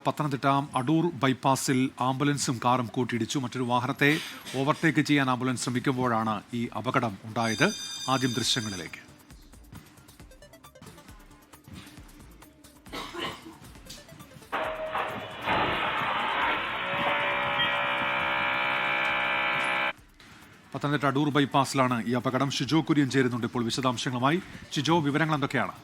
പത്തനംതിട്ട അടൂർ ബൈപ്പാസിൽ ആംബുലൻസും കാറും കൂട്ടിയിടിച്ചു. മറ്റൊരു വാഹനത്തെ ഓവർടേക്ക് ചെയ്യാൻ ആംബുലൻസ് ശ്രമിക്കുമ്പോഴാണ് ഈ അപകടം ഉണ്ടായത്. ആദ്യം ദൃശ്യങ്ങളിലേക്ക്. പത്തനംതിട്ട അടൂർ ബൈപ്പാസിലാണ് ഈ അപകടം. ഷിജോ കുര്യൻ ചേരുന്നുണ്ട് ഇപ്പോൾ വിശദാംശങ്ങളുമായി. ഷിജോ, വിവരങ്ങൾ എന്തൊക്കെയാണ്?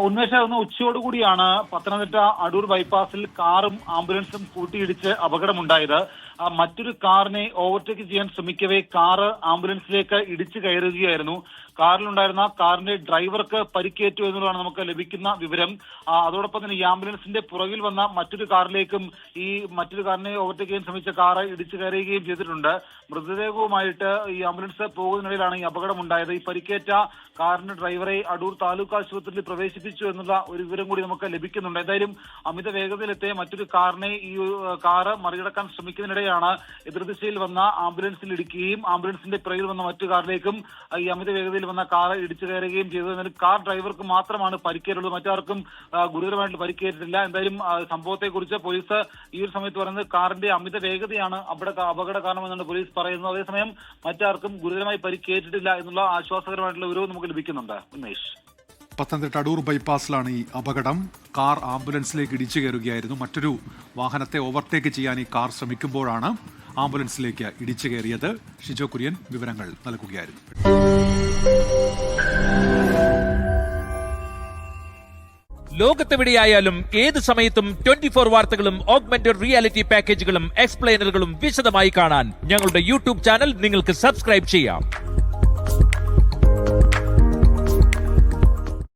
ഉന്മേഷം ഉച്ചയോടുകൂടിയാണ് പത്തനംതിട്ട അടൂർ ബൈപ്പാസിൽ കാറും ആംബുലൻസും കൂട്ടിയിടിച്ച് അപകടമുണ്ടായത്. മറ്റൊരു കാറിനെ ഓവർടേക്ക് ചെയ്യാൻ ശ്രമിക്കവേ കാറ് ആംബുലൻസിലേക്ക് ഇടിച്ചു കയറുകയായിരുന്നു. കാറിലുണ്ടായിരുന്ന കാറിന്റെ ഡ്രൈവർക്ക് പരിക്കേറ്റു എന്നുള്ളതാണ് നമുക്ക് ലഭിക്കുന്ന വിവരം. അതോടൊപ്പം തന്നെ ഈ ആംബുലൻസിന്റെ പുറകിൽ വന്ന മറ്റൊരു കാറിലേക്കും ഈ മറ്റൊരു കാറിനെ ഓവർടേക്ക് ചെയ്യാൻ ശ്രമിച്ച കാറ് ഇടിച്ചു കയറുകയും ചെയ്തിട്ടുണ്ട്. മൃതദേഹവുമായിട്ട് ഈ ആംബുലൻസ് പോകുന്നതിനിടയിലാണ് ഈ അപകടമുണ്ടായത്. ഈ പരിക്കേറ്റ കാറിന്റെ ഡ്രൈവറെ അടൂർ താലൂക്ക് ആശുപത്രിയിൽ പ്രവേശിപ്പിച്ചു എന്നുള്ള ഒരു വിവരം കൂടി നമുക്ക് ലഭിക്കുന്നുണ്ട്. എന്തായാലും അമിത വേഗതയിലെത്തിയ മറ്റൊരു കാറിനെ ഈ കാറ് മറികടക്കാൻ ശ്രമിക്കുന്നതിനിടെയാണ് എതിർദിശയിൽ വന്ന ആംബുലൻസിൽ ഇടിക്കുകയും ആംബുലൻസിന്റെ പിറകിൽ വന്ന മറ്റു കാറിലേക്കും ഈ അമിത വേഗതയിൽ വന്ന കാറ് ഇടിച്ചു കയറുകയും ചെയ്തു. എന്നാലും കാർ ഡ്രൈവർക്ക് മാത്രമാണ് പരിക്കേറ്റുള്ളത്, മറ്റാർക്കും ഗുരുതരമായിട്ട് പരിക്കേറ്റിട്ടില്ല. എന്തായാലും സംഭവത്തെക്കുറിച്ച് പോലീസ് ഈ ഒരു സമയത്ത് പറയുന്നത് കാറിന്റെ അമിത വേഗതയാണ് അപകട കാരണമെന്നാണ് പോലീസ് പറയുന്നത്. അതേസമയം മറ്റാർക്കും ഗുരുതരമായി പരിക്കേറ്റിട്ടില്ല എന്നുള്ള ആശ്വാസകരമായിട്ടുള്ള വിവരവും നമുക്ക് ലഭിക്കുന്നുണ്ട്. ഉന്മേഷ്, പത്തനംതിട്ട അടൂർ ബൈപ്പാസിലാണ് ഈ അപകടം. കാർ ആംബുലൻസിലേക്ക് ഇടിച്ചു കയറുകയായിരുന്നു. മറ്റൊരു വാഹനത്തെ ഓവർടേക്ക് ചെയ്യാൻ ഈ കാർ ശ്രമിക്കുമ്പോഴാണ് ആംബുലൻസിലേക്ക് ഇടിച്ചു കയറിയത്. ഷിജോ കുര്യൻ വിവരങ്ങൾ നൽകുകയായിരുന്നു. ലോകത്തെവിടെയായാലും ഏത് സമയത്തും 24 വാർത്തകളും ഓഗ്മെന്റഡ് റിയാലിറ്റി പാക്കേജുകളും എക്സ്പ്ലെയിനറുകളും വിശദമായി കാണാൻ ഞങ്ങളുടെ യൂട്യൂബ് ചാനൽ നിങ്ങൾക്ക് സബ്സ്ക്രൈബ് ചെയ്യാം.